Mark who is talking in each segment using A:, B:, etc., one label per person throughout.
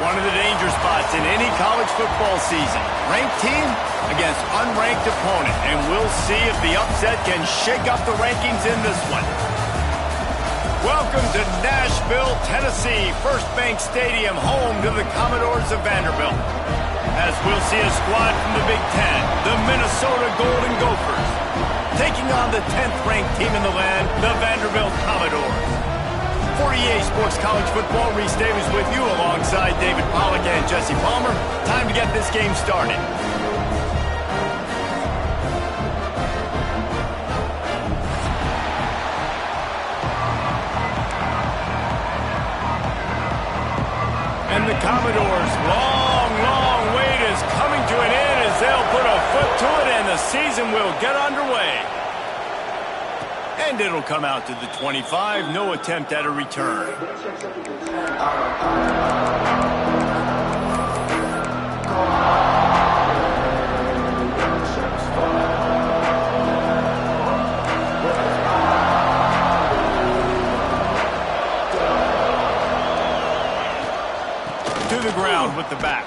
A: One of the danger spots in any college football season. Ranked team against unranked opponent. And we'll see if the upset can shake up the rankings in this one. Welcome to Nashville, Tennessee, First Bank Stadium, home to the Commodores of Vanderbilt. As we'll see a squad from the Big Ten, the Minnesota Golden Gophers, taking on the 10th ranked team in the land, the Vanderbilt Commodores. For EA Sports College Football, Reese Davis with you alongside David Pollack and Jesse Palmer. Time to get this game started. And the Commodores' long wait is coming to an end as they'll put a foot to it and the season will get underway. And it'll come out to the 25, no attempt at a return. To the ground with the back.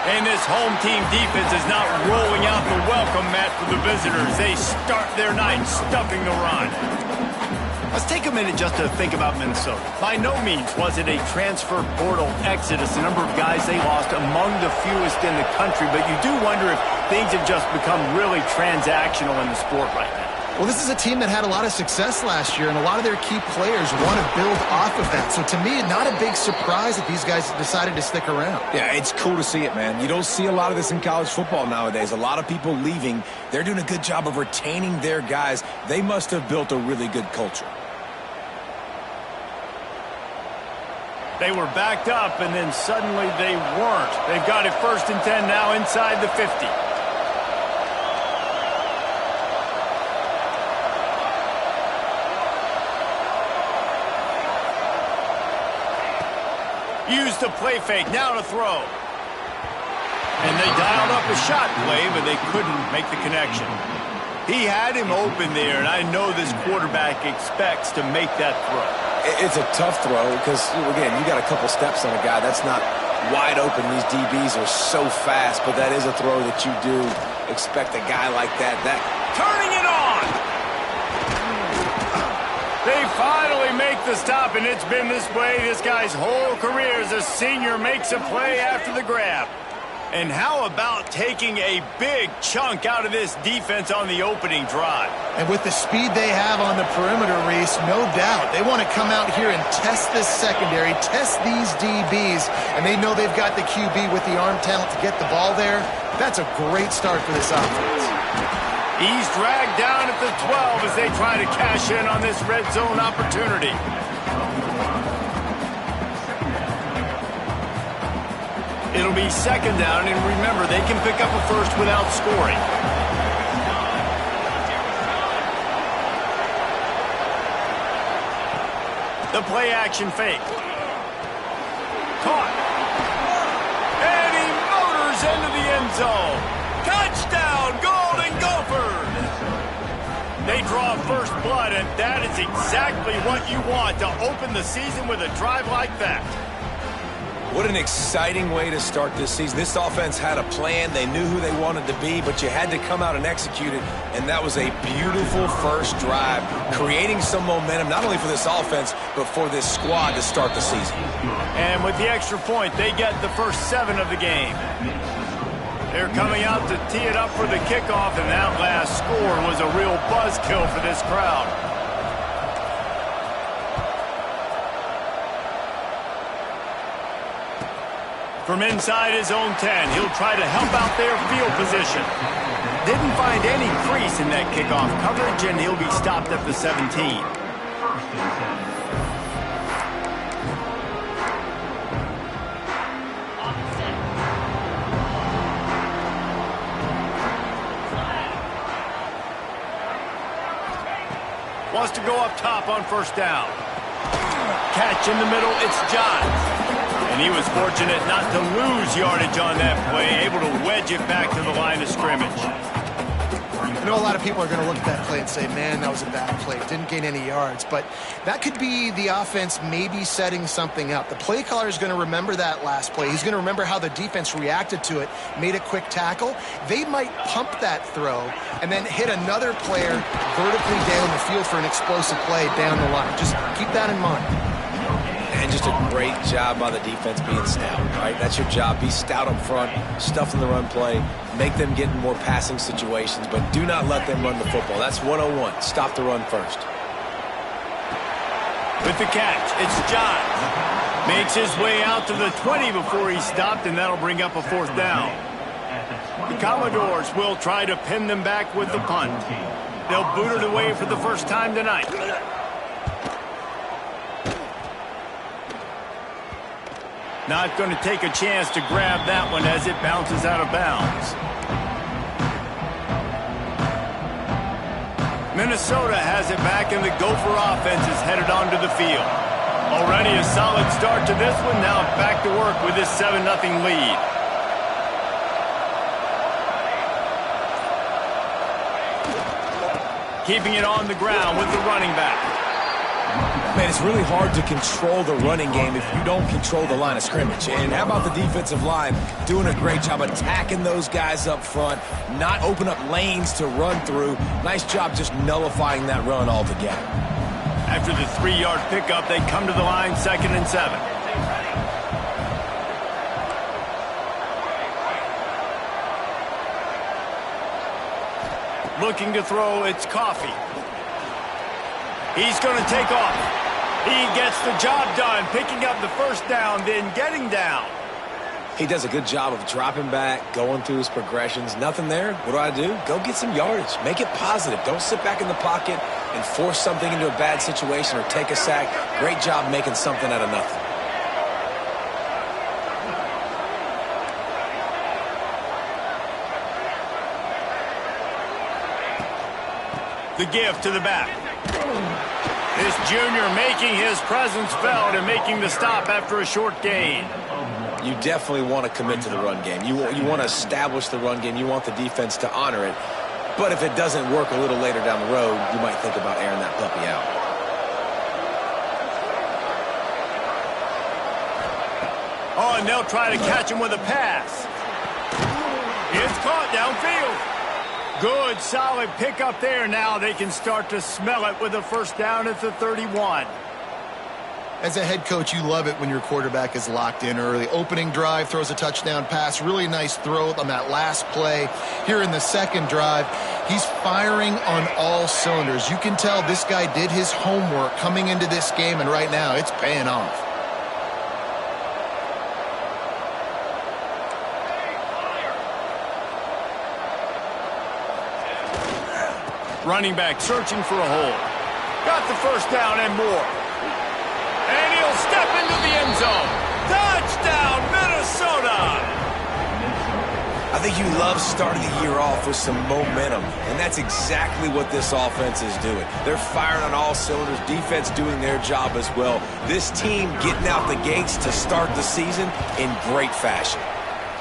A: And this home team defense is not rolling out the welcome mat for the visitors. They start their night stuffing the run. Let's take a minute just to think about Minnesota. By no means was it a transfer portal exodus. The number of guys they lost among the fewest in the country, but you do wonder if things have just become really transactional in the sport right now.
B: Well, this is a team that had a lot of success last year, and a lot of their key players want to build off of that. So to me, not a big surprise that these guys decided to stick around.
C: Yeah, it's cool to see it, man. You don't see a lot of this in college football nowadays. A lot of people leaving. They're doing a good job of retaining their guys. They must have built a really good culture.
A: They were backed up, and then suddenly they weren't. They've got it 1st and 10 now inside the 50. Used the play fake, now to throw. And they dialed up a shot play, but they couldn't make the connection. He had him open there, and I know this quarterback expects to make that throw.
C: It's a tough throw because, again, you got a couple steps on a guy. That's not wide open. These DBs are so fast, but that is a throw that you do expect a guy like that.
A: Turning it on! They finally make the stop, and it's been this way this guy's whole career as a senior makes a play after the grab. And how about taking a big chunk out of this defense on the opening drive?
B: And with the speed they have on the perimeter, Reese, no doubt, they want to come out here and test this secondary, test these DBs, and they know they've got the QB with the arm talent to get the ball there. That's a great start for this offense.
A: He's dragged down at the 12 as they try to cash in on this red zone opportunity. It'll be 2nd down, and remember, they can pick up a first without scoring. The play-action fake. Caught. And he motors into the end zone. Touchdown, Golden Gophers! They draw first blood, and that is exactly what you want to open the season with a drive like that.
C: What an exciting way to start this season. This offense had a plan. They knew who they wanted to be, but you had to come out and execute it, and that was a beautiful first drive, creating some momentum, not only for this offense, but for this squad to start the season.
A: And with the extra point, they get the first 7 of the game. They're coming out to tee it up for the kickoff, and that last score was a real buzzkill for this crowd. From inside his own 10, he'll try to help out their field position. Didn't find any crease in that kickoff coverage, and he'll be stopped at the 17. Wants to go up top on 1st down. Catch in the middle, it's Johns. And he was fortunate not to lose yardage on that play, able to wedge it back to the line of scrimmage.
B: I know a lot of people are going to look at that play and say, man, that was a bad play. Didn't gain any yards. But that could be the offense maybe setting something up. The play caller is going to remember that last play. He's going to remember how the defense reacted to it, made a quick tackle. They might pump that throw and then hit another player vertically down the field for an explosive play down the line. Just keep that in mind.
C: And just a great job by the defense being stout, right? That's your job. Be stout up front, stuff in the run play, make them get in more passing situations, but do not let them run the football. That's 101. Stop the run first.
A: With the catch, it's Johns. Makes his way out to the 20 before he stopped, and that'll bring up a 4th down. The Commodores will try to pin them back with the punt. They'll boot it away for the first time tonight. Not going to take a chance to grab that one as it bounces out of bounds. Minnesota has it back, and the Gopher offense is headed onto the field. Already a solid start to this one. Now back to work with this 7-0 lead. Keeping it on the ground with the running back.
C: Man, it's really hard to control the running game if you don't control the line of scrimmage. And how about the defensive line doing a great job attacking those guys up front, not open up lanes to run through. Nice job just nullifying that run altogether.
A: After the 3-yard pickup, they come to the line 2nd and 7. Looking to throw, it's Coffee. He's going to take off. He gets the job done, picking up the first down, then getting down.
C: He does a good job of dropping back, going through his progressions. Nothing there. What do? Go get some yardage. Make it positive. Don't sit back in the pocket and force something into a bad situation or take a sack. Great job making something out of nothing.
A: The give to the back. This junior making his presence felt and making the stop after a short gain.
C: You definitely want to commit to the run game. You want to establish the run game. You want the defense to honor it. But if it doesn't work a little later down the road, you might think about airing that puppy out.
A: Oh, and they'll try to catch him with a pass. It's caught downfield. Good, solid pickup there. Now they can start to smell it with a first down at the 31.
B: As a head coach, you love it when your quarterback is locked in early. Opening drive, throws a touchdown pass. Really nice throw on that last play. Here in the second drive, he's firing on all cylinders. You can tell this guy did his homework coming into this game, and right now it's paying off.
A: Running back searching for a hole. Got the first down and more. And he'll step into the end zone. Touchdown, Minnesota!
C: I think you love starting the year off with some momentum, and that's exactly what this offense is doing. They're firing on all cylinders, defense doing their job as well. This team getting out the gates to start the season in great fashion.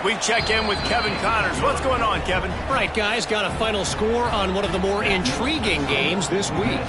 A: We check in with Kevin Connors. What's going on, Kevin?
D: Right, guys, got a final score on one of the more intriguing games this week.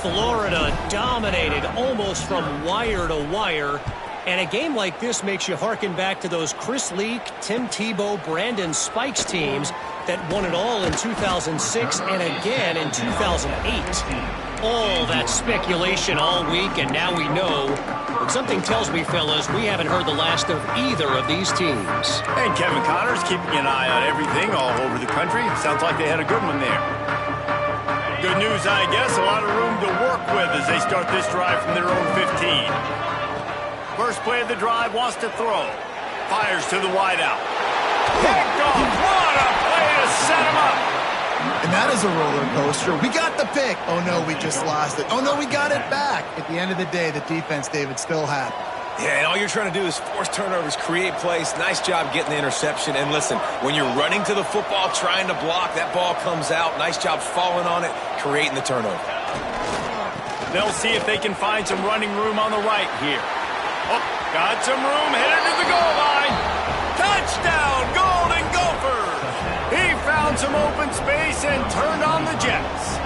D: Florida dominated almost from wire to wire. And a game like this makes you harken back to those Chris Leak, Tim Tebow, Brandon Spikes teams that won it all in 2006 and again in 2008. All that speculation all week, and now we know. But something tells me, fellas, we haven't heard the last of either of these teams.
A: And Kevin Connors keeping an eye on everything all over the country. Sounds like they had a good one there. Good news, I guess. A lot of room to work with as they start this drive from their own 15. First play of the drive, wants to throw. Fires to the wideout. Picked off. What a play to set him up.
B: And that is a roller coaster. We got the pick. Oh, no, we just lost it. Oh, no, we got it back. At the end of the day, the defense, David, still happy.
C: Yeah, and all you're trying to do is force turnovers, create plays. Nice job getting the interception. And listen, when you're running to the football, trying to block, that ball comes out. Nice job falling on it, creating the turnover.
A: They'll see if they can find some running room on the right here. Oh, got some room, headed to the goal line. Touchdown, Golden Gophers! He found found some open space and turned on the Jets.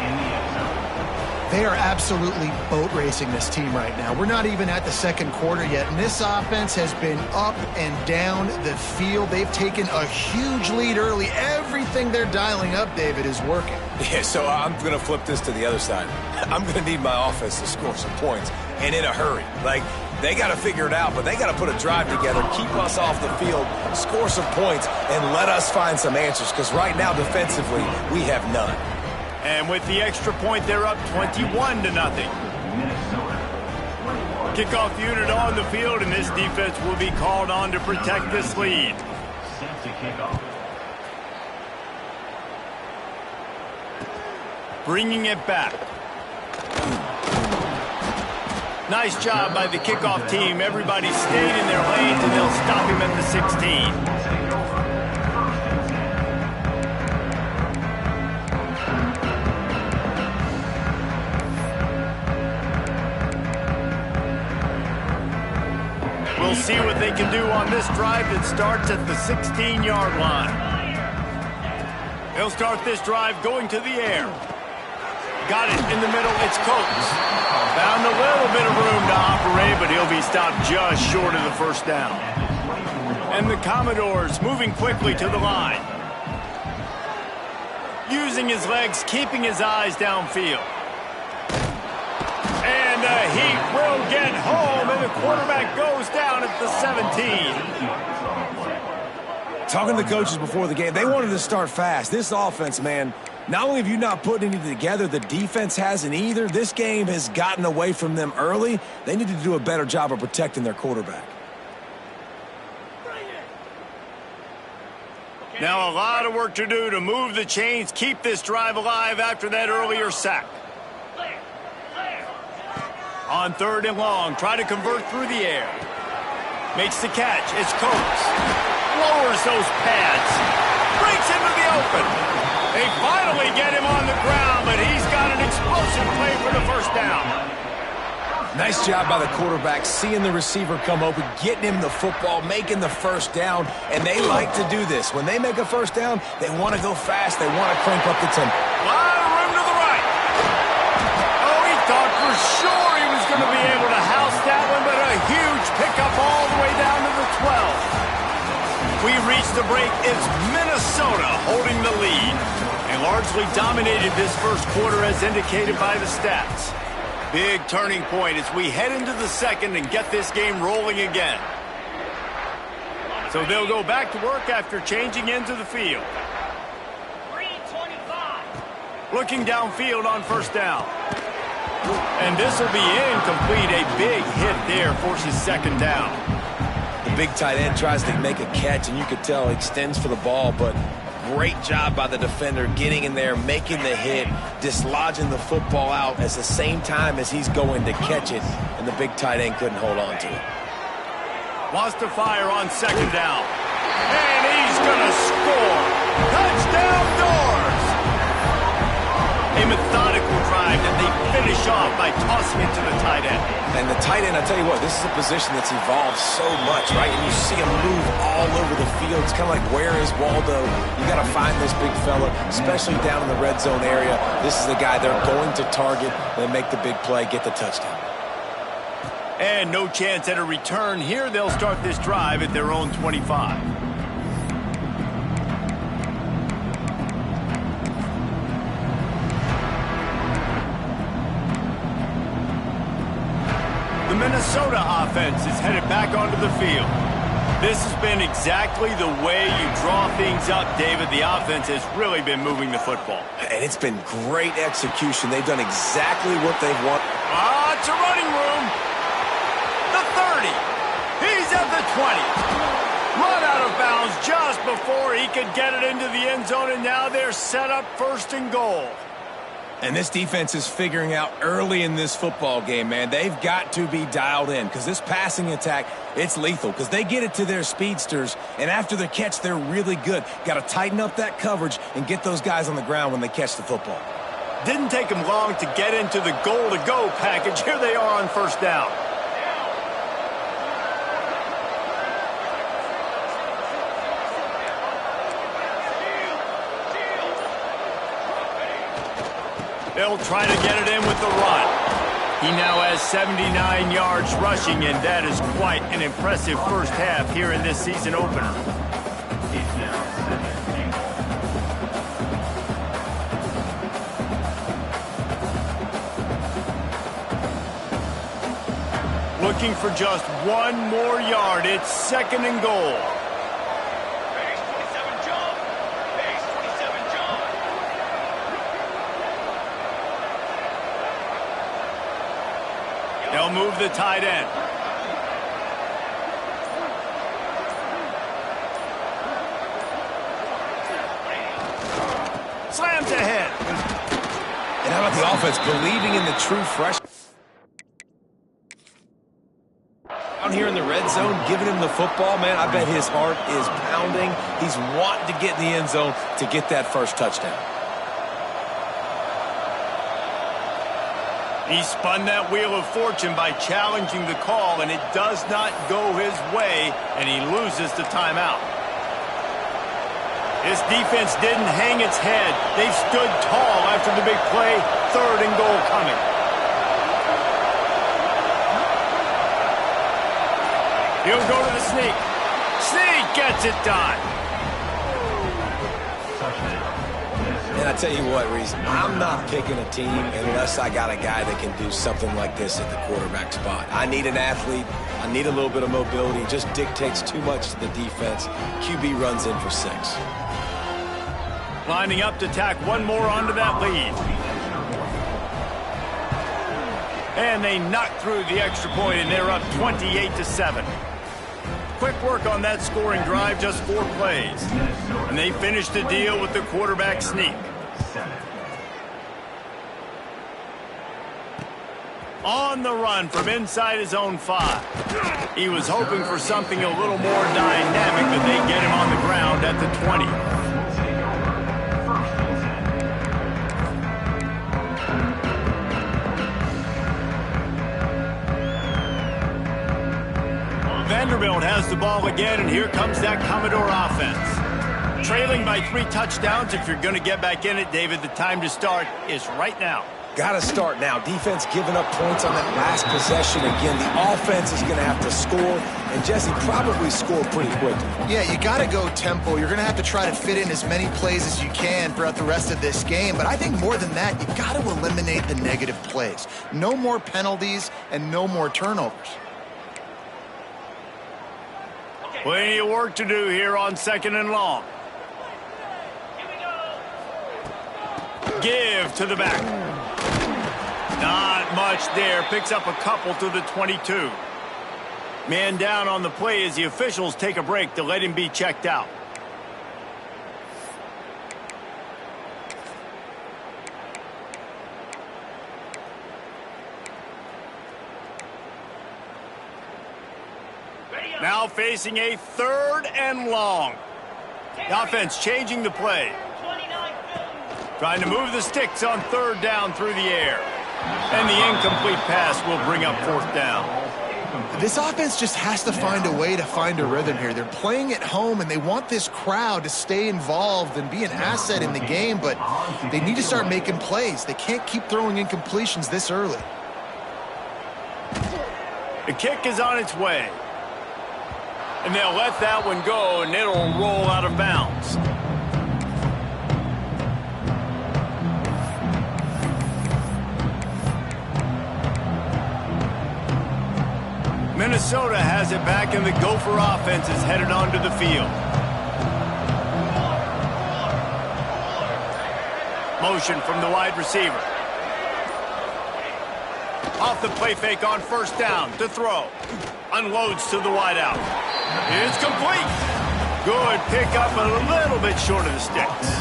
B: They are absolutely boat racing this team right now. We're not even at the second quarter yet, and this offense has been up and down the field. They've taken a huge lead early. Everything they're dialing up, David, is working.
C: Yeah, so I'm going to flip this to the other side. I'm going to need my offense to score some points, and in a hurry. Like, they got to figure it out, but they got to put a drive together, keep us off the field, score some points, and let us find some answers, because right now, defensively, we have none.
A: And with the extra point, they're up 21-0. Kickoff unit on the field, and this defense will be called on to protect this lead.
E: Set to kickoff.
A: Bringing it back. Nice job by the kickoff team. Everybody stayed in their lanes, and they'll stop him at the 16. We'll see what they can do on this drive that starts at the 16-yard line. They'll start this drive going to the air. Got it in the middle. It's Coates. Found a little bit of room to operate, but he'll be stopped just short of the first down. And the Commodores moving quickly to the line. Using his legs, keeping his eyes downfield. And he will get home, and the quarterback goes down at the 17.
C: Talking to the coaches before the game, they wanted to start fast. This offense, man, not only have you not put anything together, the defense hasn't either. This game has gotten away from them early. They need to do a better job of protecting their quarterback.
A: Now a lot of work to do to move the chains, keep this drive alive after that earlier sack. On 3rd and long, try to convert through the air. Makes the catch. It's Coates. Lowers those pads. Breaks into the open. They finally get him on the ground, but he's got an explosive play for the first down.
C: Nice job by the quarterback, seeing the receiver come open, getting him the football, making the first down, and they like to do this. When they make a first down, they want to go fast. They want to crank up the tempo.
A: A lot of room to the right. Oh, he thought for sure going to be able to house that one, but a huge pickup all the way down to the 12. We reached the break. It's Minnesota holding the lead and largely dominated this first quarter as indicated by the stats. Big turning point as we head into the second and get this game rolling again. So they'll go back to work after changing into the field.
E: 3:25.
A: Looking downfield on first down. And this will be incomplete. A big hit there forces second down.
C: The big tight end tries to make a catch, and you could tell he extends for the ball, but great job by the defender getting in there, making the hit, dislodging the football out at the same time as he's going to catch it, and the big tight end couldn't hold on to it.
A: Wants to fire on second down. And he's going to score. Touchdown Doors! A methodical drive that they finish off by tossing it to the tight end.
C: And the tight end, I tell you what, this is a position that's evolved so much, right? And you see him move all over the field. It's kind of like, where is Waldo? You got to find this big fella, especially down in the red zone area. This is the guy they're going to target. They make the big play, get the touchdown.
A: And no chance at a return here. They'll start this drive at their own 25. The Minnesota offense is headed back onto the field. This has been exactly the way you draw things up, David. The offense has really been moving the football.
C: And it's been great execution. They've done exactly what they've wanted.
A: It's a running room. The 30. He's at the 20. Run out of bounds just before he could get it into the end zone, and now they're set up 1st and goal.
C: And this defense is figuring out early in this football game, man. They've got to be dialed in because this passing attack, it's lethal because they get it to their speedsters, and after the catch, they're really good. Got to tighten up that coverage and get those guys on the ground when they catch the football.
A: Didn't take them long to get into the goal-to-go package. Here they are on first down. They'll try to get it in with the run. He now has 79 yards rushing, and that is quite an impressive first half here in this season opener. Looking for just one more yard. It's 2nd and goal. They'll move the tight end. Slams ahead.
C: And how about the offense believing in the true freshman? Down here in the red zone, giving him the football, man, I bet his heart is pounding. He's wanting to get in the end zone to get that first touchdown.
A: He spun that wheel of fortune by challenging the call, and it does not go his way, and he loses the timeout. This defense didn't hang its head. They stood tall after the big play. 3rd and goal coming. He'll go to the sneak. Sneak gets it done.
C: And I tell you what, Reese, I'm not picking a team unless I got a guy that can do something like this at the quarterback spot. I need an athlete. I need a little bit of mobility. It just dictates too much to the defense. QB runs in for 6.
A: Lining up to tack one more onto that lead. And they knock through the extra point, and they're up 28-7. Quick work on that scoring drive, just 4 plays. And they finish the deal with the quarterback sneak. On the run from inside his own 5. He was hoping for something a little more dynamic, but they get him on the ground at the 20. Vanderbilt has the ball again, and here comes that Commodore offense. Trailing by 3 touchdowns. If you're going to get back in it, David, the time to start is right now.
C: Got to start now. Defense giving up points on that last possession. Again, the offense is going to have to score, and Jesse probably score pretty quickly.
B: Yeah, you got to go tempo. You're going to have to try to fit in as many plays as you can throughout the rest of this game. But I think more than that, you got to eliminate the negative plays. No more penalties and no more turnovers.
A: Plenty of work to do here on 2nd and long. Give to the back. Not much there. Picks up a couple to the 22. Man down on the play as the officials take a break to let him be checked out. Now facing a 3rd and long. The offense changing the play. Trying to move the sticks on 3rd down through the air. And the incomplete pass will bring up 4th down.
B: This offense just has to find a way to find a rhythm here. They're playing at home, and they want this crowd to stay involved and be an asset in the game, but they need to start making plays. They can't keep throwing incompletions this early.
A: The kick is on its way. And they'll let that one go, and it'll roll out of bounds. Minnesota has it back, and the Gopher offense is headed onto the field. Motion from the wide receiver. Off the play fake on 1st down to throw. Unloads to the wideout. It's complete. Good pickup, a little bit short of the sticks.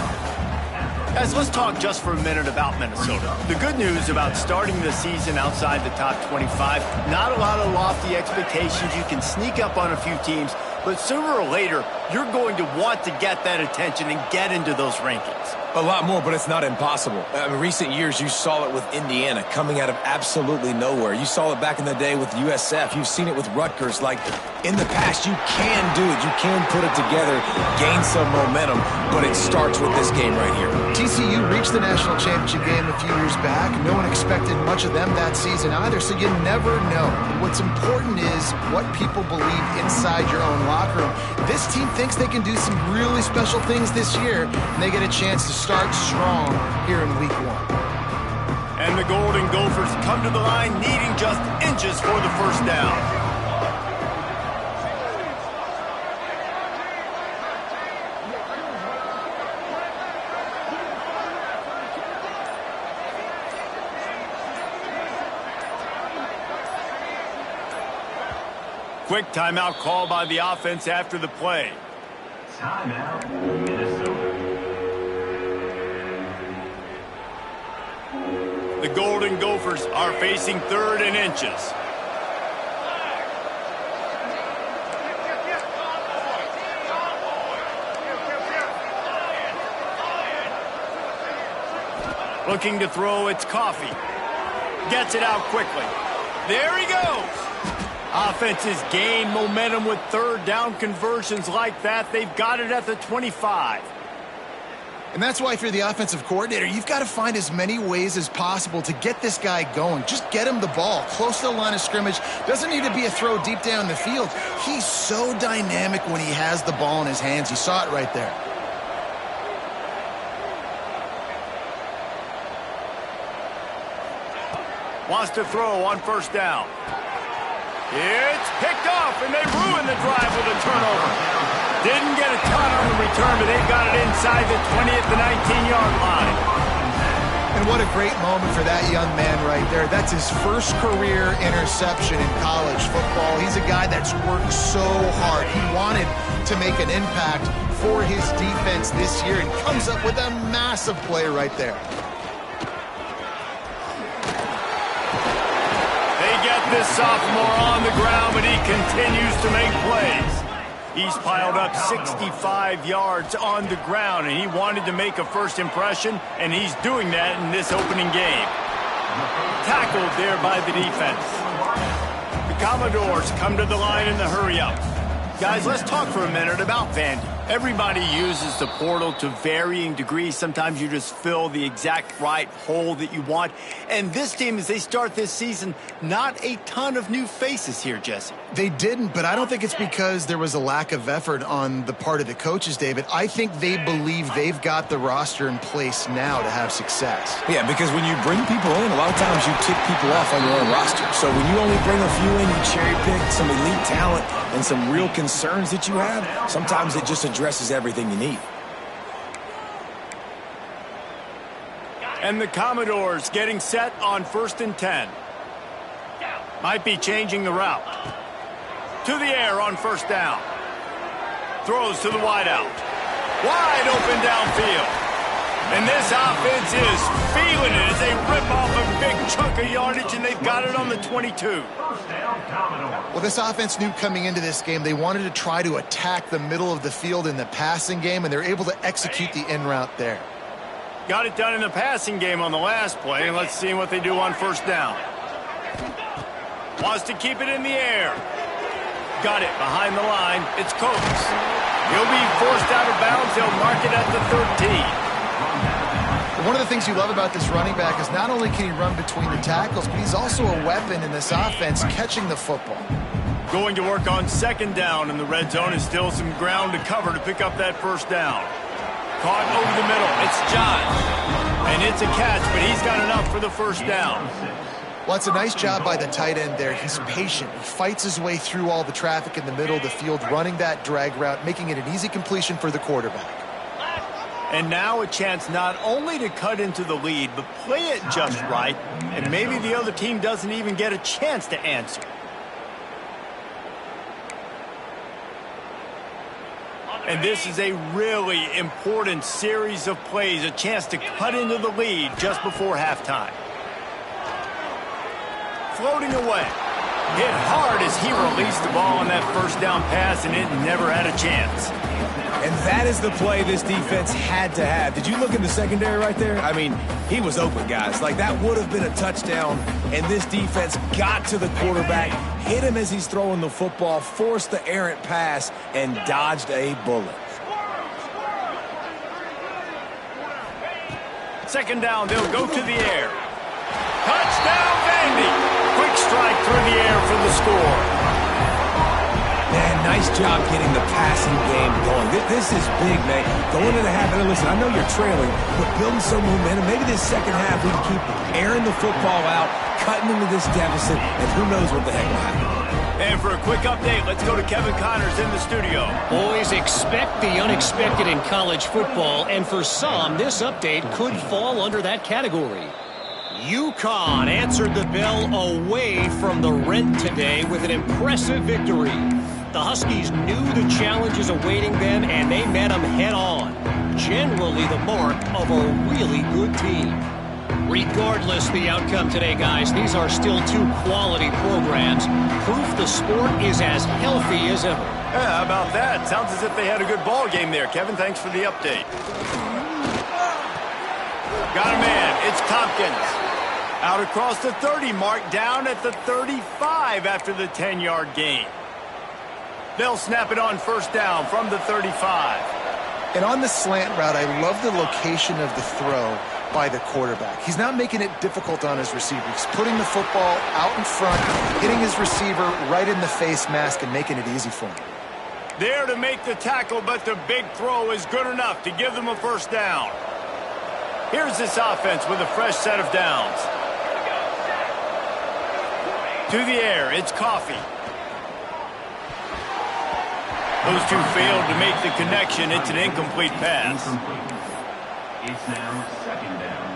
A: Guys, let's talk just for a minute about Minnesota. The good news about starting the season outside the top 25, not a lot of lofty expectations. You can sneak up on a few teams, but sooner or later, you're going to want to get that attention and get into those rankings.
C: A lot more, but it's not impossible. In recent years, you saw it with Indiana coming out of absolutely nowhere. You saw it back in the day with USF. You've seen it with Rutgers. Like, in the past, you can do it. You can put it together, gain some momentum, but it starts with this game right here.
B: TCU reached the national championship game a few years back. No one expected much of them that season either, so you never know. What's important is what people believe inside your own locker room. This team thinks they can do some really special things this year, and they get a chance to start strong here in week 1.
A: And the Golden Gophers come to the line needing just inches for the first down. Quick timeout call by the offense after the play.
E: Timeout, Minnesota.
A: The Golden Gophers are facing 3rd and inches. Looking to throw, it's Coffee. Gets it out quickly. There he goes. Offenses gain momentum with 3rd down conversions like that. They've got it at the 25.
B: And that's why if you're the offensive coordinator, you've got to find as many ways as possible to get this guy going. Just get him the ball close to the line of scrimmage. Doesn't need to be a throw deep down the field. He's so dynamic when he has the ball in his hands. You saw it right there.
A: Wants to throw on 1st down. It's picked off, and they ruin the drive with a turnover. Didn't get a ton on the return, but they've got it inside the 20 at the 19-yard line.
B: And what a great moment for that young man right there. That's his first career interception in college football. He's a guy that's worked so hard. He wanted to make an impact for his defense this year and comes up with a massive play right there.
A: This sophomore on the ground, but he continues to make plays. He's piled up 65 yards on the ground, and he wanted to make a first impression, and he's doing that in this opening game. Tackled there by the defense. The Commodores come to the line in the hurry-up. Guys, let's talk for a minute about Vandy. Everybody uses the portal to varying degrees. Sometimes you just fill the exact right hole that you want. And this team, as they start this season, not a ton of new faces here, Jesse.
B: They didn't, but I don't think it's because there was a lack of effort on the part of the coaches, David. I think they believe they've got the roster in place now to have success.
C: Yeah, because when you bring people in, a lot of times you tick people off on your own roster. So when you only bring a few in, you cherry pick some elite talent and some real concerns that you have, sometimes it just addresses everything you need.
A: And the Commodores getting set on 1st and 10. Might be changing the route. To the air on 1st down. Throws to the wideout. Wide open downfield. And this offense is feeling it as they rip off a big chunk of yardage, and they've got it on the 22.
B: Well, this offense knew coming into this game they wanted to try to attack the middle of the field in the passing game, and they're able to execute the in route there.
A: Got it done in the passing game on the last play, and let's see what they do on 1st down. Wants to keep it in the air. Got it behind the line. It's Coates. He'll be forced out of bounds. They'll mark it at the 13.
B: One of the things you love about this running back is not only can he run between the tackles, but he's also a weapon in this offense catching the football.
A: Going to work on 2nd down in the red zone is still some ground to cover to pick up that 1st down. Caught over the middle. It's John. And it's a catch, but he's got enough for the 1st down.
B: Well, it's a nice job by the tight end there. He's patient. He fights his way through all the traffic in the middle of the field, running that drag route, making it an easy completion for the quarterback.
A: And now a chance not only to cut into the lead, but play it just right, and maybe the other team doesn't even get a chance to answer. And this is a really important series of plays, a chance to cut into the lead just before halftime. Floating away. Hit hard as he released the ball on that first down pass, and it never had a chance.
C: And that is the play this defense had to have. Did you look in the secondary right there? I mean, he was open, guys. Like, that would have been a touchdown, and this defense got to the quarterback, hit him as he's throwing the football, forced the errant pass, and dodged a bullet.
A: Second down, they'll go to the air. Touchdown, Vandy! Quick strike through the air for the score.
C: Man, nice job getting the passing game going. This is big, man. Going into the half, and listen, I know you're trailing, but building some momentum. Maybe this second half we can keep airing the football out, cutting into this deficit, and who knows what the heck will happen.
A: And for a quick update, let's go to Kevin Connors in the studio.
D: Boys, expect the unexpected in college football, and for some, this update could fall under that category. UConn answered the bell away from the Rent today with an impressive victory. The Huskies knew the challenges awaiting them, and they met them head-on. Generally the mark of a really good team. Regardless the outcome today, guys, these are still two quality programs. Proof the sport is as healthy as ever.
A: Yeah, how about that? Sounds as if they had a good ball game there. Kevin, thanks for the update. Got a man. It's Tompkins. Out across the 30 mark, down at the 35 after the 10-yard gain. They'll snap it on first down from the 35.
B: And on the slant route, I love the location of the throw by the quarterback. He's not making it difficult on his receiver. He's putting the football out in front, hitting his receiver right in the face mask and making it easy for him.
A: There to make the tackle, but the big throw is good enough to give them a first down. Here's this offense with a fresh set of downs. To the air, it's Coffee. Those two failed to make the connection. It's an incomplete pass.
E: It's now second down.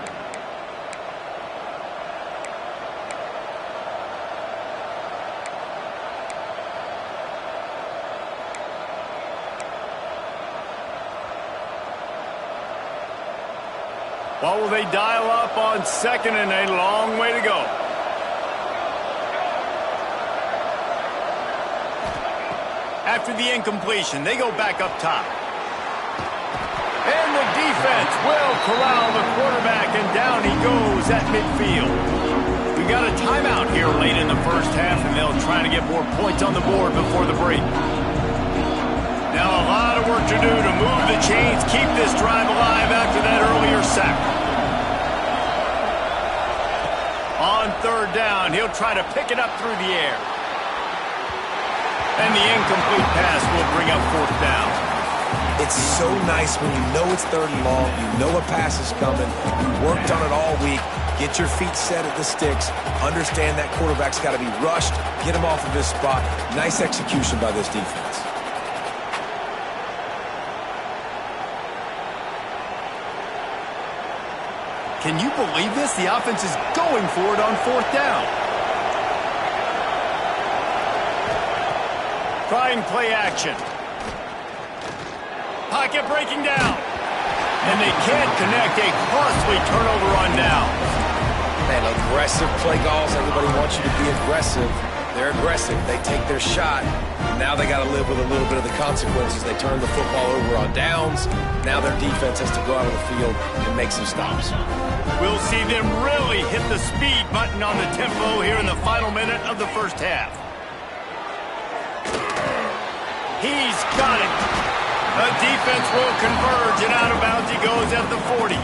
A: What will they dial up on second and a long way to go? After the incompletion, they go back up top. And the defense will corral the quarterback, and down he goes at midfield. We got a timeout here late in the first half, and they'll try to get more points on the board before the break. Now a lot of work to do to move the chains, keep this drive alive after that earlier sack. On third down, he'll try to pick it up through the air. And the incomplete pass will bring up fourth down.
C: It's so nice when you know it's third and long, you know a pass is coming, you worked on it all week, get your feet set at the sticks, understand that quarterback's got to be rushed, get him off of his spot. Nice execution by this defense.
A: Can you believe this? The offense is going for it on fourth down. Trying play action. Pocket breaking down. And they can't connect. A costly turnover on downs.
C: Man, aggressive play calls. Everybody wants you to be aggressive. They're aggressive. They take their shot. Now they got to live with a little bit of the consequences. They turn the football over on downs. Now their defense has to go out of the field and make some stops.
A: We'll see them really hit the speed button on the tempo here in the final minute of the first half. He's got it. The defense will converge, and out of bounds he goes at the 40.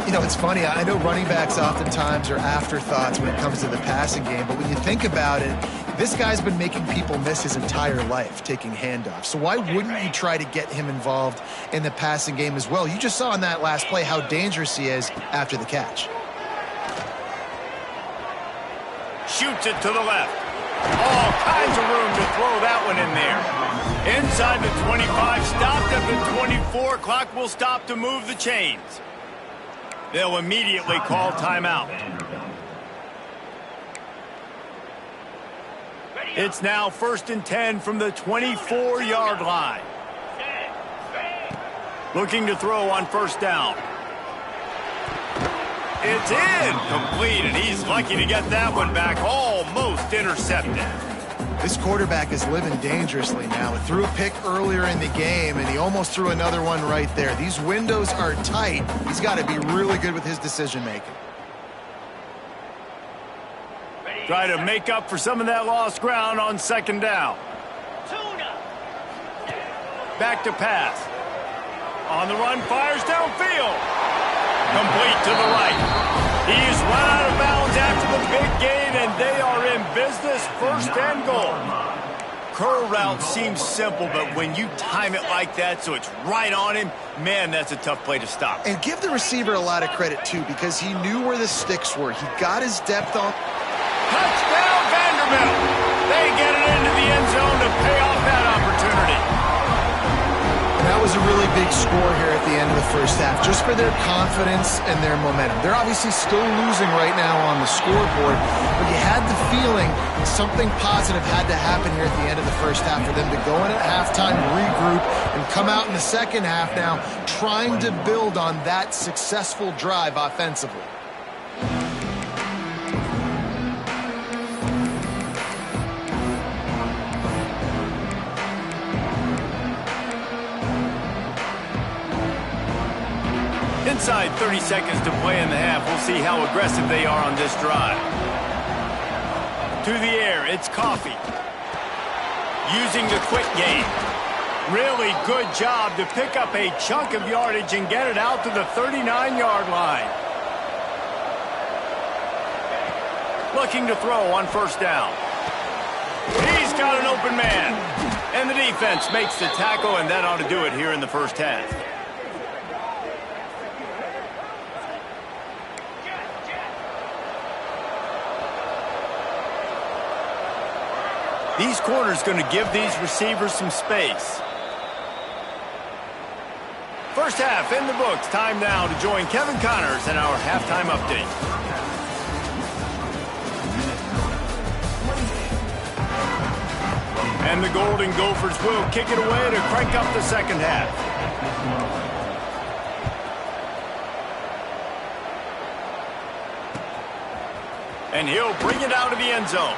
B: You know, it's funny. I know running backs oftentimes are afterthoughts when it comes to the passing game, but when you think about it, this guy's been making people miss his entire life taking handoffs. So why wouldn't you try to get him involved in the passing game as well? You just saw in that last play how dangerous he is after the catch.
A: Shoots it to the left. All kinds of room to throw that one in there. Inside the 25, stopped at the 24. Clock will stop to move the chains. They'll immediately call timeout. It's now 1st and 10 from the 24-yard line. Looking to throw on first down. It's incomplete, and he's lucky to get that one back, almost intercepted.
B: This quarterback is living dangerously now. He threw a pick earlier in the game, and he almost threw another one right there. These windows are tight. He's got to be really good with his decision-making.
A: Try to make up for some of that lost ground on second down. Back to pass. On the run, fires downfield. Complete to the right. He's run out of bounds after the big gain, and they are in business, first and goal. Curl route seems simple, but when you time it like that so it's right on him, man, that's a tough play to stop.
B: And give the receiver a lot of credit, too, because he knew where the sticks were. He got his depth on.
A: Touchdown, Vanderbilt. They get it into the end zone to pay off that opportunity.
B: That was a really big score here at the end of the first half, just for their confidence and their momentum. They're obviously still losing right now on the scoreboard, but you had the feeling something positive had to happen here at the end of the first half for them to go in at halftime, regroup, and come out in the second half now trying to build on that successful drive offensively.
A: Inside 30 seconds to play in the half. We'll see how aggressive they are on this drive. To the air, it's Coffee. Using the quick game. Really good job to pick up a chunk of yardage and get it out to the 39-yard line. Looking to throw on first down. He's got an open man. And the defense makes the tackle, and that ought to do it here in the first half. These corners going to give these receivers some space. First half in the books. Time now to join Kevin Connors in our halftime update. And the Golden Gophers will kick it away to crank up the second half. And he'll bring it out of the end zone.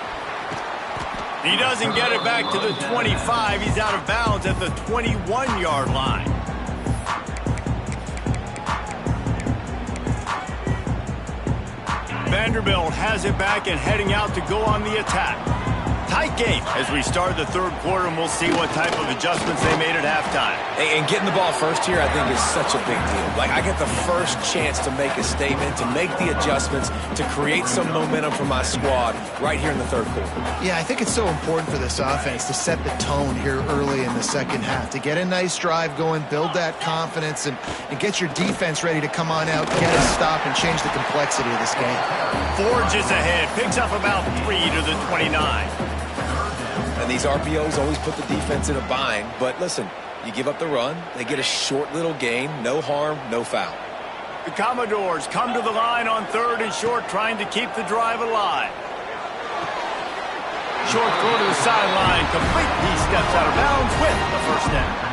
A: He doesn't get it back to the 25. He's out of bounds at the 21-yard line. Vanderbilt has it back and heading out to go on the attack. Tight game as we start the third quarter, and we'll see what type of adjustments they made at halftime.
C: And getting the ball first here, I think, is such a big deal. Like, I get the first chance to make a statement, to make the adjustments, to create some momentum for my squad right here in the third quarter.
B: Yeah, I think it's so important for this offense to set the tone here early in the second half, to get a nice drive going, build that confidence, and get your defense ready to come on out, get a stop, and change the complexity of this game.
A: Forges ahead, picks up about 3 to the 29.
C: And these RPOs always put the defense in a bind. But listen, you give up the run, they get a short little gain, no harm, no foul.
A: The Commodores come to the line on third and short, trying to keep the drive alive. Short throw to the sideline, complete. He steps out of bounds with the first down.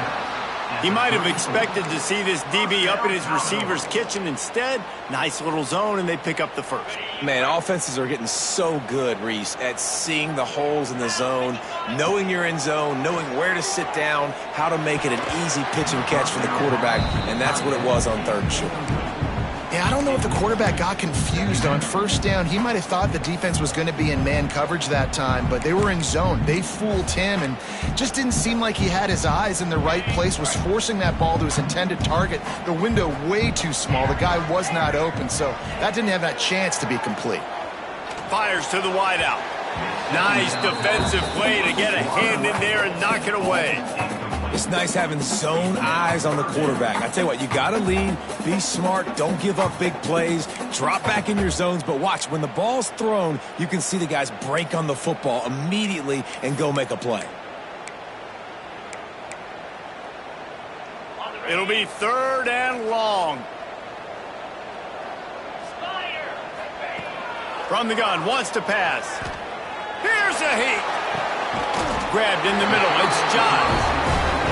A: He might have expected to see this DB up in his receiver's kitchen. Instead, nice little zone, and they pick up the first.
C: Man, offenses are getting so good, Reese, at seeing the holes in the zone, knowing you're in zone, knowing where to sit down, how to make it an easy pitch and catch for the quarterback, and that's what it was on third and short.
B: Yeah, I don't know if the quarterback got confused on first down. He might have thought the defense was going to be in man coverage that time, but they were in zone. They fooled him, and just didn't seem like he had his eyes in the right place, was forcing that ball to his intended target. The window way too small. The guy was not open, so that didn't have that chance to be complete.
A: Fires to the wideout. Nice defensive play to get a hand in there and knock it away.
C: It's nice having zone eyes on the quarterback. I tell you what, you got to lead, be smart, don't give up big plays, drop back in your zones, but watch, when the ball's thrown, you can see the guys break on the football immediately and go make a play.
A: It'll be third and long. From the gun, wants to pass. Here's a heat. Grabbed in the middle, it's Johns.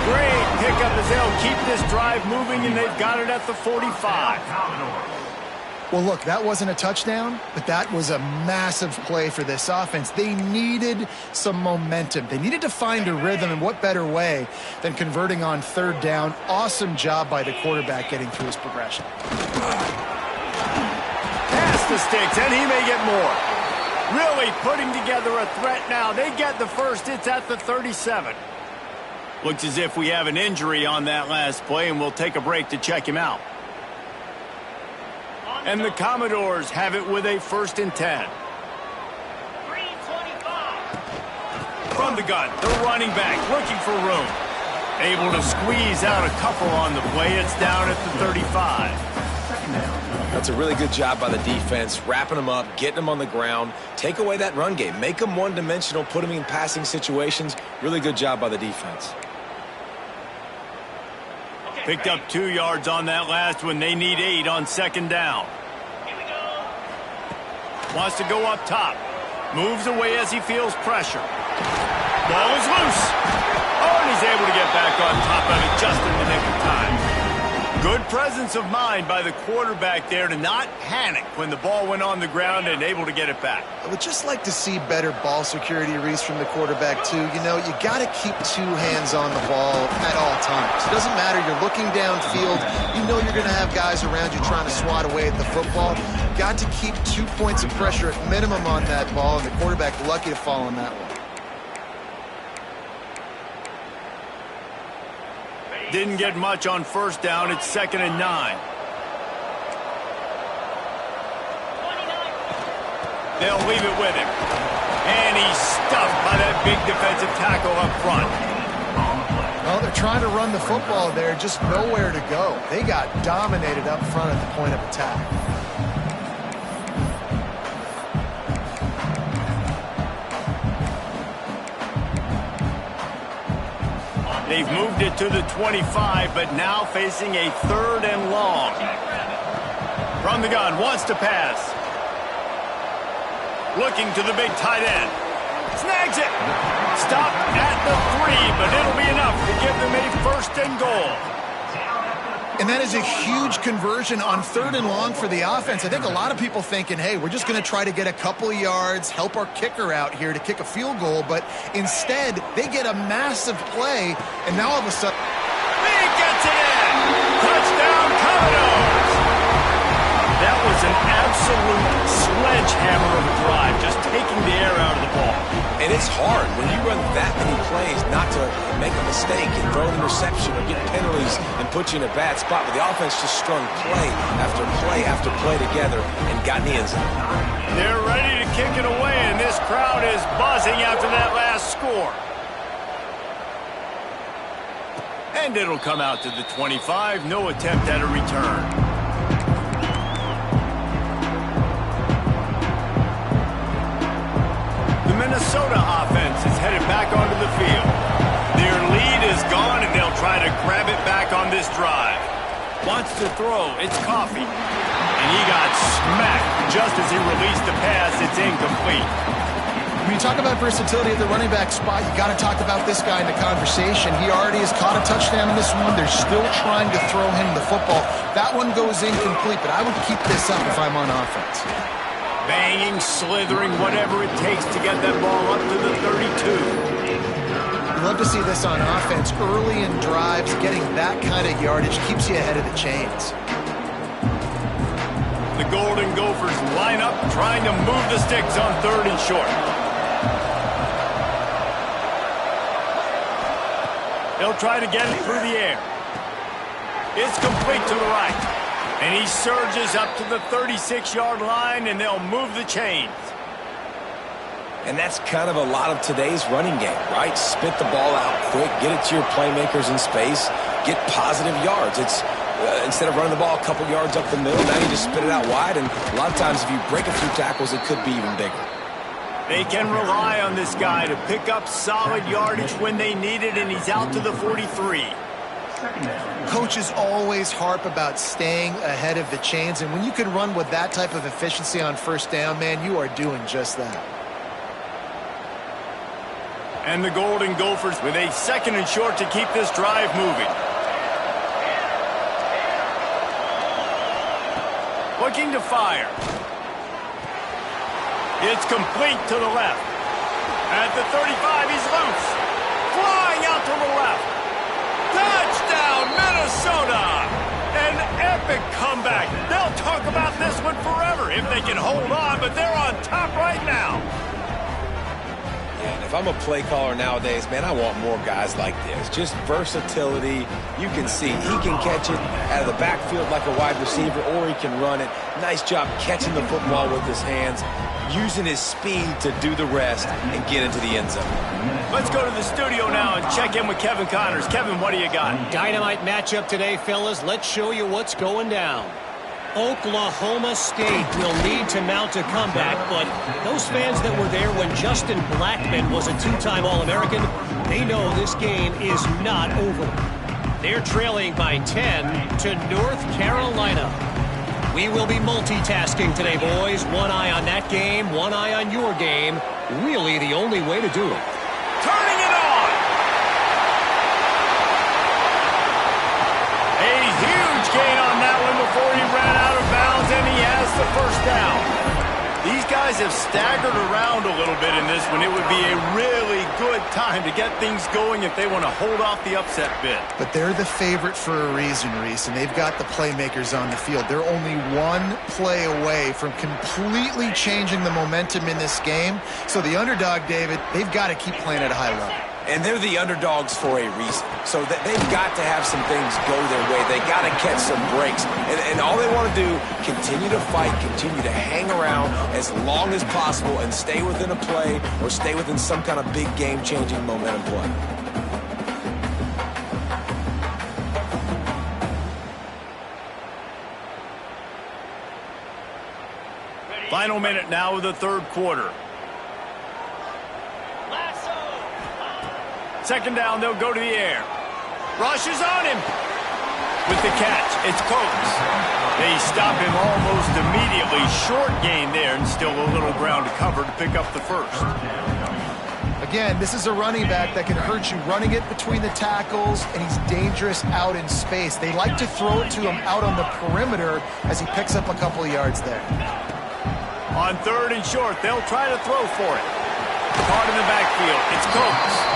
A: Great pickup as they'll keep this drive moving, and they've got it at the 45.
B: Well, look, that wasn't a touchdown, but that was a massive play for this offense. They needed some momentum. They needed to find a rhythm, and what better way than converting on third down. Awesome job by the quarterback getting through his progression.
A: Pass the sticks, and he may get more. Really putting together a threat now. They get the first. It's at the 37. Looks as if we have an injury on that last play, and we'll take a break to check him out. And the Commodores have it with a 1st and 10. From the gun, the running back looking for room. Able to squeeze out a couple on the play. It's down at the 35.
C: That's a really good job by the defense, wrapping them up, getting them on the ground. Take away that run game. Make them one-dimensional, put them in passing situations. Really good job by the defense.
A: Picked up 2 yards on that last one. They need 8 on 2nd down. Wants to go up top. Moves away as he feels pressure. Ball is loose. Oh, and he's able to get back on top of it just in the nick of time. Good presence of mind by the quarterback there to not panic when the ball went on the ground and able to get it back.
B: I would just like to see better ball security, Reese, from the quarterback, too. You know, you got to keep 2 hands on the ball at all times. It doesn't matter. You're looking downfield. You know you're going to have guys around you trying to swat away at the football. Got to keep 2 points of pressure at minimum on that ball, and the quarterback lucky to fall on that one.
A: Didn't get much on 1st down. It's 2nd and 9. They'll leave it with him. And he's stuffed by that big defensive tackle up front.
B: Well, they're trying to run the football there, just nowhere to go. They got dominated up front at the point of attack.
A: They've moved it to the 25, but now facing a 3rd and long. From the gun, wants to pass. Looking to the big tight end. Snags it. Stopped at the 3, but it'll be enough to give them a 1st and goal.
B: And that is a huge conversion on 3rd and long for the offense. I think a lot of people thinking, hey, we're just going to try to get a couple of yards, help our kicker out here to kick a field goal. But instead, they get a massive play, and now all of a sudden...
A: He gets it in! Touchdown, Commodores! That was an absolute sledgehammer of a drive, just taking the air out of the ball.
C: And it's hard when you run that many plays not to make a mistake and throw an interception or get penalties and put you in a bad spot. But the offense just strung play after play after play together and got in the end zone.
A: They're ready to kick it away, and this crowd is buzzing after that last score. And it'll come out to the 25. No attempt at a return. Minnesota offense is headed back onto the field. Their lead is gone, and they'll try to grab it back on this drive. Wants to throw. It's Coffee. And he got smacked just as he released the pass. It's incomplete.
B: When you talk about versatility at the running back spot, you got to talk about this guy in the conversation. He already has caught a touchdown in this one. They're still trying to throw him the football. That one goes incomplete, but I would keep this up if I'm on offense.
A: Banging, slithering, whatever it takes to get that ball up to the 32.
B: You love to see this on offense. Early in drives, getting that kind of yardage keeps you ahead of the chains.
A: The Golden Gophers line up, trying to move the sticks on 3rd and short. They'll try to get it through the air. It's complete to the right. And he surges up to the 36-yard line, and they'll move the chains.
C: And that's kind of a lot of today's running game, right? Spit the ball out quick, get it to your playmakers in space, get positive yards. It's instead of running the ball a couple yards up the middle, now you just spit it out wide, and a lot of times if you break a few tackles, it could be even bigger.
A: They can rely on this guy to pick up solid yardage when they need it, and he's out to the 43.
B: Coaches always harp about staying ahead of the chains, and when you can run with that type of efficiency on 1st down, man, you are doing just that.
A: And the Golden Gophers with a 2nd and short to keep this drive moving. Looking to fire. It's complete to the left. At the 35, he's loose. Flying out to the left. Touchdown, Minnesota! An epic comeback. They'll talk about this one forever if they can hold on, but they're on top right now.
C: Yeah, and if I'm a play caller nowadays, man, I want more guys like this. Just versatility. You can see he can catch it out of the backfield like a wide receiver, or he can run it. Nice job catching the football with his hands, using his speed to do the rest and get into the end zone.
A: Let's go to the studio now and check in with Kevin Connors. Kevin, what do you got?
D: Dynamite matchup today, fellas. Let's show you what's going down. Oklahoma State will need to mount a comeback, but those fans that were there when Justin Blackmon was a two-time All-American, they know this game is not over. They're trailing by 10 to North Carolina. We will be multitasking today, boys. One eye on that game, one eye on your game. Really the only way to do it.
A: Turning it on! A huge gain on that one before he ran out of bounds, and he has the first down. These guys have staggered around a little bit in this one. It would be a really good time to get things going if they want to hold off the upset bid.
B: But they're the favorite for a reason, Reese, and they've got the playmakers on the field. They're only one play away from completely changing the momentum in this game. So the underdog, David, they've got to keep playing at a high level.
C: And they're the underdogs for a reason. So that they've got to have some things go their way. They got to catch some breaks. And all they want to do, continue to fight, continue to hang around as long as possible and stay within a play or stay within some kind of big game-changing momentum play.
A: Final minute now of the third quarter. Second down, they'll go to the air. Rush is on him. With the catch, it's Coates. They stop him almost immediately. Short gain there, and still a little ground to cover to pick up the first.
B: Again, this is a running back that can hurt you running it between the tackles, and he's dangerous out in space. They like to throw it to him out on the perimeter as he picks up a couple of yards there.
A: On third and short, they'll try to throw for it. Caught in the backfield, it's Coates.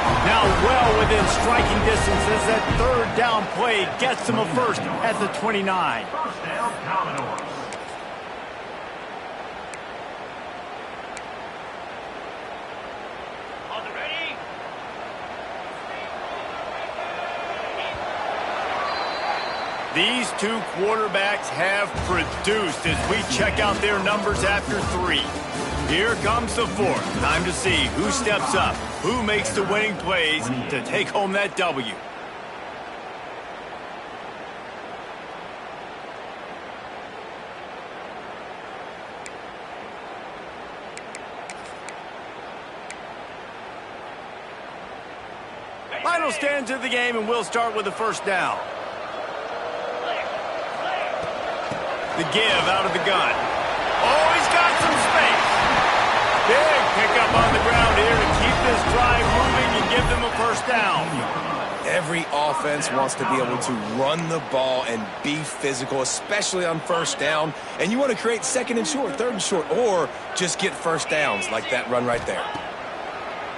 A: Now well within striking distance as that third down play gets him a first at the 29.
E: First down, Commodore.
A: On the ready. These two quarterbacks have produced as we check out their numbers after three. Here comes the fourth. Time to see who steps up, who makes the winning plays to take home that W. Final stands of the game, and we'll start with the first down. The give out of the gun. Oh, he's got some space. Big pickup on the ground here to keep this drive moving and give them a first down.
C: Every offense wants to be able to run the ball and be physical, especially on first down. And you want to create second and short, third and short, or just get first downs like that run right there.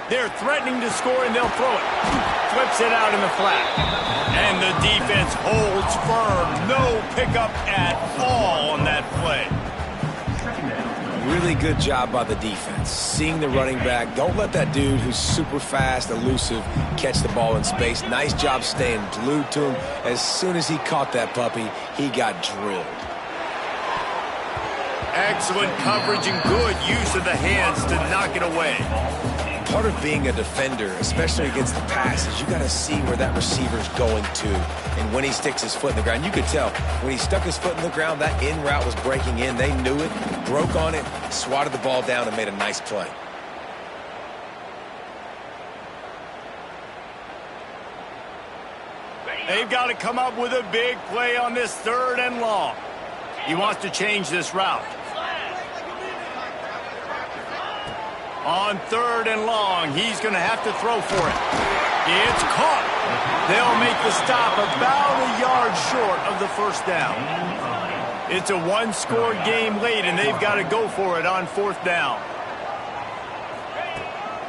A: They're threatening to score, and they'll throw it. Flips it out in the flat. And the defense holds firm. No pickup at all on that play.
C: Really good job by the defense. Seeing the running back. Don't let that dude who's super fast, elusive, catch the ball in space. Nice job staying glued to him. As soon as he caught that puppy, he got drilled.
A: Excellent coverage and good use of the hands to knock it away.
C: Part of being a defender, especially against the pass, is you got to see where that receiver's going to. And when he sticks his foot in the ground, you could tell when he stuck his foot in the ground, that in route was breaking in. They knew it, broke on it, swatted the ball down, and made a nice play.
A: They've got to come up with a big play on this third and long. He wants to change this route. On third and long, he's going to have to throw for it. It's caught. They'll make the stop about a yard short of the first down. It's a one-score game late, and they've got to go for it on 4th down.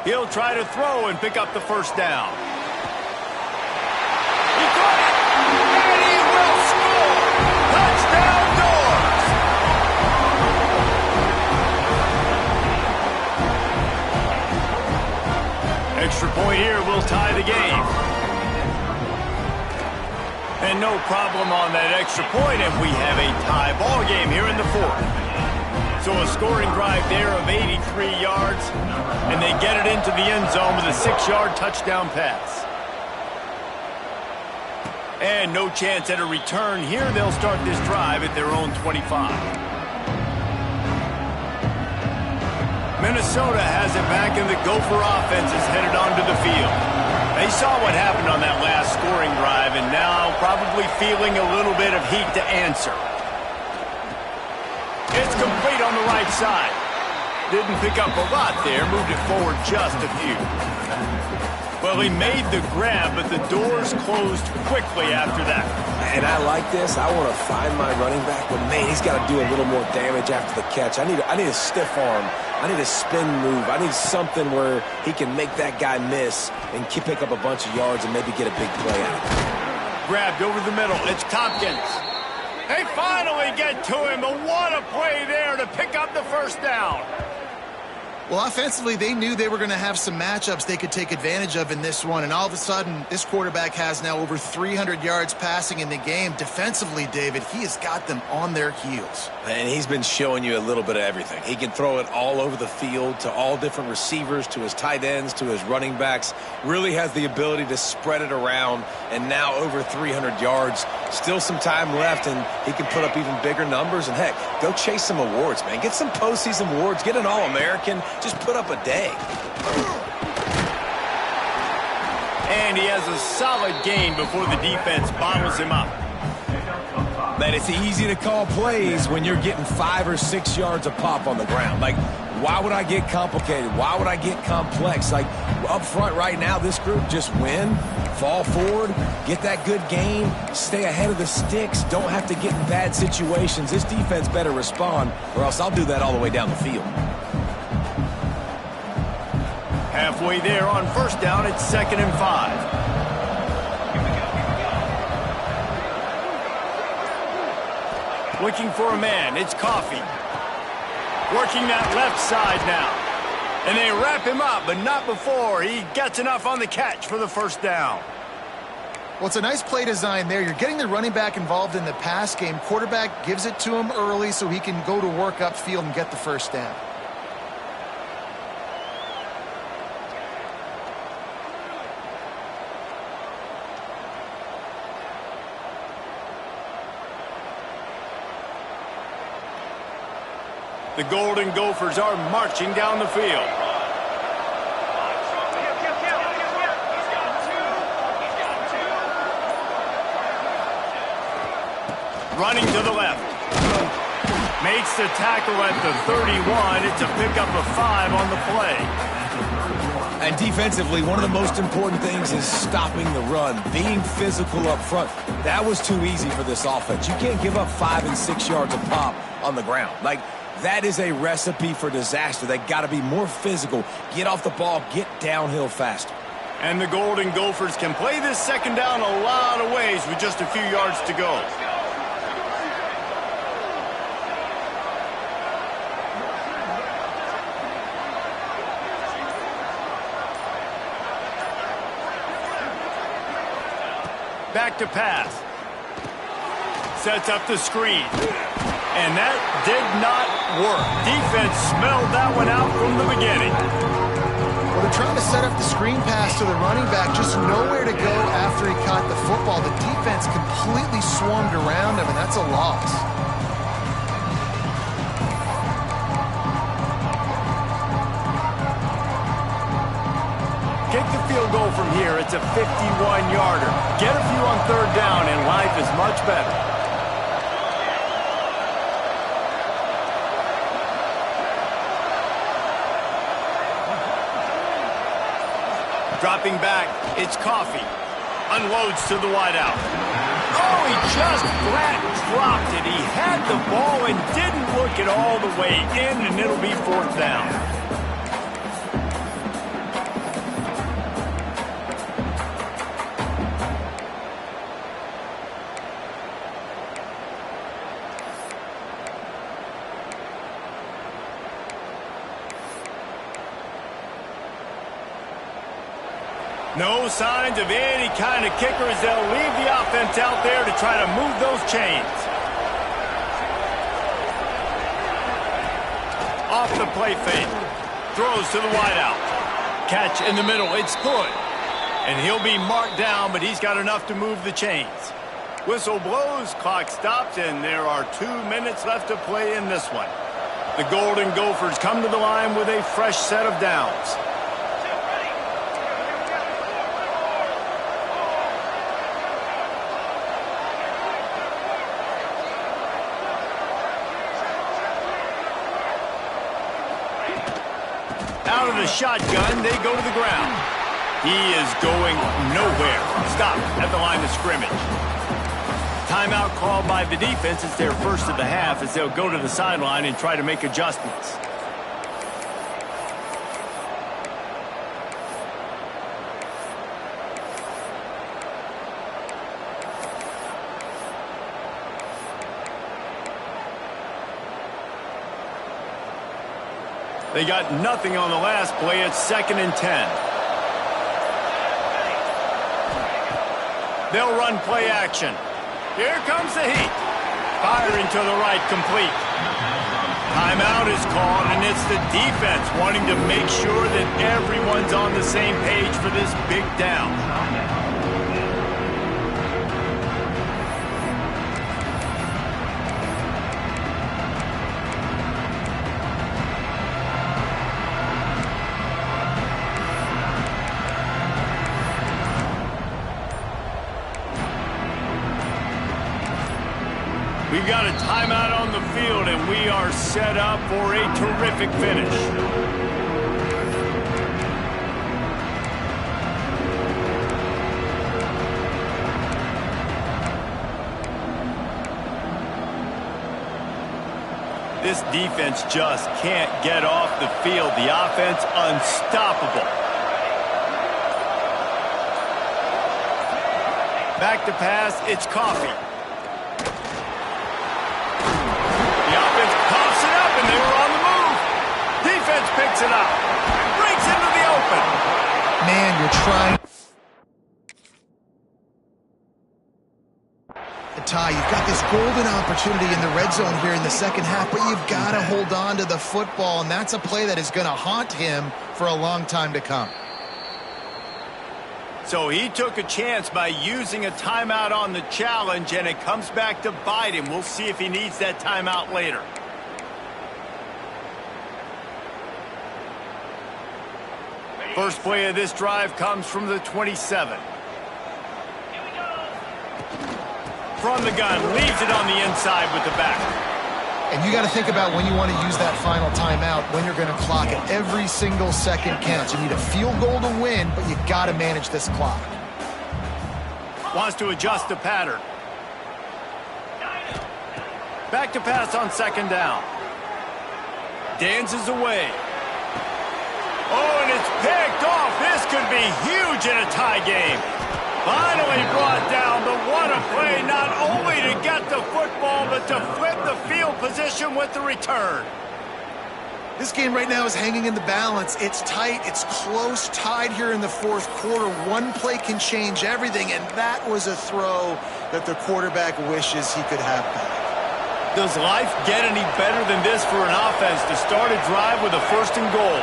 A: He'll try to throw and pick up the first down. He caught it, and he will score! Touchdown Doors! Extra point here will tie the game. And no problem on that extra point, and we have a tie ball game here in the 4th. So a scoring drive there of 83 yards, and they get it into the end zone with a 6-yard touchdown pass. And no chance at a return here. They'll start this drive at their own 25. Minnesota has it back, and the Gopher offense is headed onto the field. They saw what happened on that last scoring drive, and now probably feeling a little bit of heat to answer. It's complete on the right side. Didn't pick up a lot there, moved it forward just a few. Well, he made the grab, but the doors closed quickly after that.
C: And I like this. I want to find my running back, but man, he's got to do a little more damage after the catch. I need a stiff arm. I need a spin move. I need something where he can make that guy miss and pick up a bunch of yards and maybe get a big play out of it.
A: Grabbed over the middle. It's Tompkins. They finally get to him, but what a play there to pick up the first down.
B: Well, offensively, they knew they were going to have some matchups they could take advantage of in this one, and all of a sudden, this quarterback has now over 300 yards passing in the game. Defensively, David, he has got them on their heels.
C: And he's been showing you a little bit of everything. He can throw it all over the field to all different receivers, to his tight ends, to his running backs. Really has the ability to spread it around, and now over 300 yards. Still some time left, and he can put up even bigger numbers. And, heck, go chase some awards, man. Get some postseason awards. Get an All-American. Just put up a day.
A: And he has a solid gain before the defense bottles him up.
C: Man, it's easy to call plays when you're getting 5 or 6 yards a pop on the ground. Like, why would I get complicated? Why would I get complex? Like, up front right now, this group just win, fall forward, get that good gain, stay ahead of the sticks, don't have to get in bad situations. This defense better respond, or else I'll do that all the way down the field.
A: Halfway there on 1st down, it's 2nd and 5. Looking for a man, it's Coffee. Working that left side now. And they wrap him up, but not before he gets enough on the catch for the first down.
B: Well, it's a nice play design there. You're getting the running back involved in the pass game. Quarterback gives it to him early so he can go to work upfield and get the first down.
A: The Golden Gophers are marching down the field. Running to the left. Makes the tackle at the 31. It's a pickup of 5 on the play.
C: And defensively, one of the most important things is stopping the run, being physical up front. That was too easy for this offense. You can't give up 5 and 6 yards a pop on the ground. Like, that is a recipe for disaster. They got to be more physical, get off the ball, get downhill faster.
A: And the Golden Gophers can play this 2nd down a lot of ways with just a few yards to go. Back to pass. Sets up the screen. And that did not work. Defense smelled that one out from the beginning.
B: Well, they're trying to set up the screen pass to the running back, just nowhere to go after he caught the football. The defense completely swarmed around him, and that's a loss.
A: Kick the field goal from here. It's a 51-yarder. Get a few on 3rd down, and life is much better. Dropping back, it's Coffee. Unloads to the wideout. Oh, he just flat dropped it. He had the ball and didn't look it all the way in, and it'll be fourth down. No signs of any kind of kickers. They'll leave the offense out there to try to move those chains. Off the play fake. Throws to the wideout. Catch in the middle. It's good. And he'll be marked down, but he's got enough to move the chains. Whistle blows, clock stops, and there are 2 minutes left to play in this one. The Golden Gophers come to the line with a fresh set of downs. Out of the shotgun, they go to the ground. He is going nowhere. Stop at the line of scrimmage. Timeout called by the defense. It's their first of the half as they'll go to the sideline and try to make adjustments. They got nothing on the last play. It's 2nd and 10. They'll run play action. Here comes the heat. Firing to the right, complete. Timeout is called, and it's the defense wanting to make sure that everyone's on the same page for this big down. We've got a timeout on the field, and we are set up for a terrific finish. This defense just can't get off the field. The offense unstoppable. Back to pass, it's Coffee. And they were on the move. Defense picks it up. Breaks into the open.
B: Man, you're trying. Ty, you've got this golden opportunity in the red zone here in the second half, but you've got to hold on to the football, and that's a play that is going to haunt him for a long time to come.
A: So he took a chance by using a timeout on the challenge, and it comes back to bite him. We'll see if he needs that timeout later. First play of this drive comes from the 27. From the gun, leaves it on the inside with the back.
B: And you got to think about when you want to use that final timeout, when you're going to clock it. Every single second counts. You need a field goal to win, but you got to manage this clock.
A: Wants to adjust the pattern. Back to pass on 2nd down. Dances away. Oh, and it's picked off. This could be huge in a tie game. Finally brought down, but what a play, not only to get the football, but to flip the field position with the return.
B: This game right now is hanging in the balance. It's tight. It's close, tied here in the fourth quarter. One play can change everything, and that was a throw that the quarterback wishes he could have back.
A: Does life get any better than this for an offense to start a drive with a 1st and goal?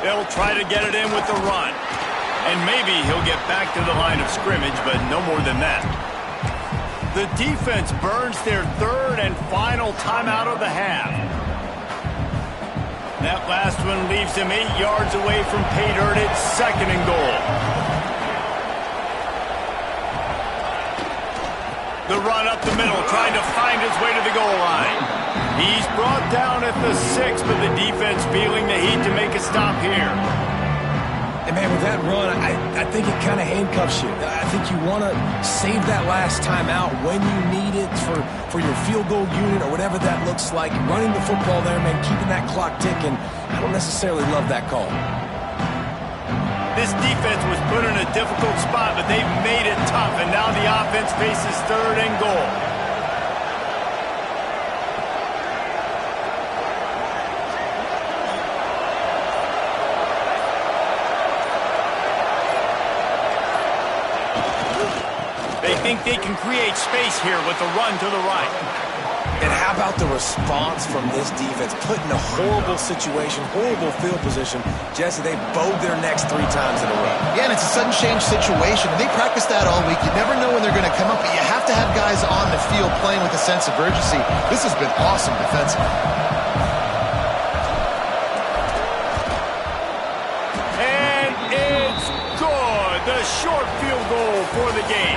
A: They'll try to get it in with the run. And maybe he'll get back to the line of scrimmage, but no more than that. The defense burns their 3rd and final timeout of the half. That last one leaves him 8 yards away from pay dirt. It's 2nd and goal. The run up the middle, trying to find his way to the goal line. He's brought down at the 6, but the defense feeling the heat to make a stop here.
C: And, man, with that run, I think it kind of handcuffs you. I think you want to save that last time out when you need it for your field goal unit or whatever that looks like. Running the football there, man, keeping that clock ticking. I don't necessarily love that call.
A: This defense was put in a difficult spot, but they've made it tough, and now the offense faces 3rd and goal. They think they can create space here with the run to the right.
C: And how about the response from this defense? Put in a horrible situation, horrible field position. Jesse, they bowed their necks 3 times in a row.
B: Yeah, and it's a sudden change situation, and they practice that all week. You never know when they're going to come up, but you have to have guys on the field playing with a sense of urgency. This has been awesome defensively.
A: And it's good. The short field goal for the game.